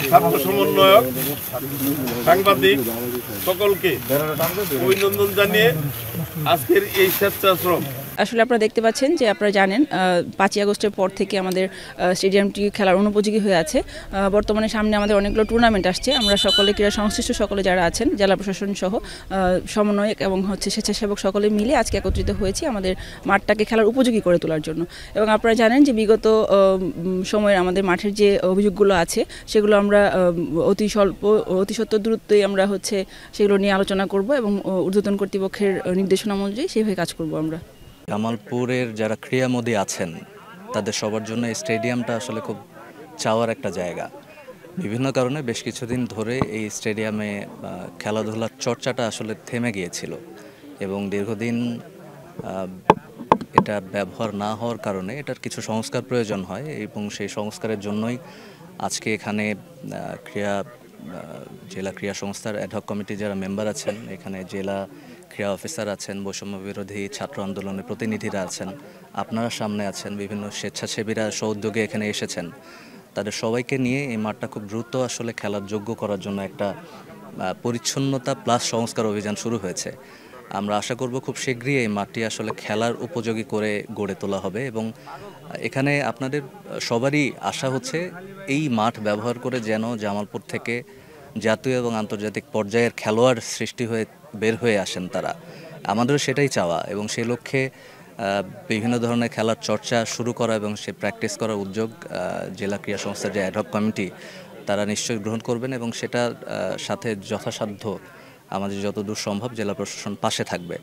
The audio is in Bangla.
ছাত্র সমন্বয়ক, সাংবাদিক সকলকে অভিনন্দন জানিয়ে আজকের এই স্বেচ্ছাশ্রম। আসলে আপনারা দেখতে পাচ্ছেন যে আপনারা জানেন 5ই আগস্টের পর থেকে আমাদের স্টেডিয়ামটি খেলার অনুপযোগী হয়ে আছে। বর্তমানে সামনে আমাদের অনেকগুলো টুর্নামেন্ট আসছে। আমরা সকলে ক্রীড়া সংশ্লিষ্ট সকলে যারা আছেন জেলা প্রশাসন সহ সমন্বয়ক এবং স্বেচ্ছাসেবক সকলে মিলে আজকে একত্রিত হয়েছি আমাদের মাঠটাকে খেলার উপযোগী করে তোলার জন্য। এবং আপনারা জানেন যে বিগত সময়ের আমাদের মাঠের যে অভিযোগগুলো আছে সেগুলো আমরা অতি সত্বর দূরত্বেই আমরা সেগুলো নিয়ে আলোচনা করব এবং ঊর্ধ্বতন কর্তৃপক্ষের নির্দেশনা অনুযায়ী সেইভাবে কাজ করব আমরা। জামালপুরের যারা ক্রীড়ামোদী আছেন তাদের সবার জন্য এই স্টেডিয়ামটা আসলে খুব চাওয়ার একটা জায়গা। বিভিন্ন কারণে বেশ কিছুদিন ধরে এই স্টেডিয়ামে খেলাধুলার চর্চাটা আসলে থেমে গিয়েছিল এবং দীর্ঘদিন এটা ব্যবহার না হওয়ার কারণে এটার কিছু সংস্কার প্রয়োজন হয় এবং সেই সংস্কারের জন্যই আজকে এখানে জেলা ক্রীড়া সংস্থার অ্যাডহক কমিটি যারা মেম্বার আছেন, এখানে জেলা ক্রীড়া অফিসার আছেন, বৈষম্য বিরোধী ছাত্র আন্দোলনের প্রতিনিধিরা আছেন, আপনারা সামনে আছেন, বিভিন্ন স্বেচ্ছাসেবীরা সহযোগে এখানে এসেছেন। তাদের সবাইকে নিয়ে এই মাঠটা খুব দ্রুত আসলে খেলার যোগ্য করার জন্য একটা পরিচ্ছন্নতা প্লাস সংস্কার অভিযান শুরু হয়েছে। আমরা আশা করব খুব শীঘ্রই এই মাঠটি আসলে খেলার উপযোগী করে গড়ে তোলা হবে এবং এখানে আপনাদের সবারই আশা হচ্ছে এই মাঠ ব্যবহার করে যেন জামালপুর থেকে জাতীয় এবং আন্তর্জাতিক পর্যায়ের খেলোয়াড় সৃষ্টি হয়ে বের হয়ে আসেন তারা। আমাদেরও সেটাই চাওয়া এবং সেই লক্ষ্যে বিভিন্ন ধরনের খেলার চর্চা শুরু করা এবং সে প্র্যাকটিস করার উদ্যোগ জেলা ক্রীড়া সংস্থার যে অ্যাডহক কমিটি তারা নিশ্চয়ই গ্রহণ করবেন এবং সেটার সাথে যথাসাধ্য আমাদের যতদূর সম্ভব জেলা প্রশাসন পাশে থাকবে।